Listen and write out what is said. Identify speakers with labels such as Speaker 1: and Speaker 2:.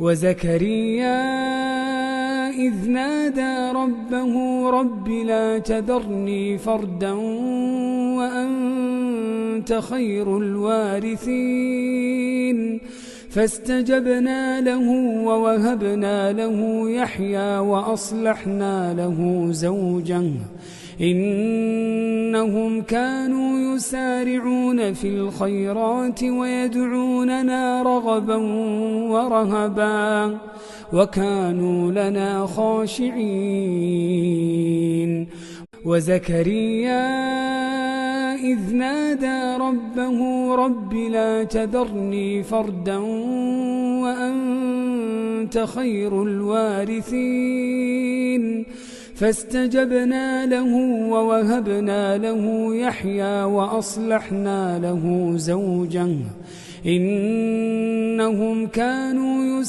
Speaker 1: وزكريا إذ نادى ربه رب لا تذرني فردا وأنت خير الوارثين فاستجبنا له ووهبنا له يحيى وأصلحنا له زوجه إنهم كانوا يسارعون في الخيرات ويدعوننا رغبا ورهبا وكانوا لنا خاشعين وزكريا إذ نادى ربه رب لا تذرني فردا وأنت خير الوارثين فاستجبنا له ووهبنا له يحيى وأصلحنا له زوجه إنهم كانوا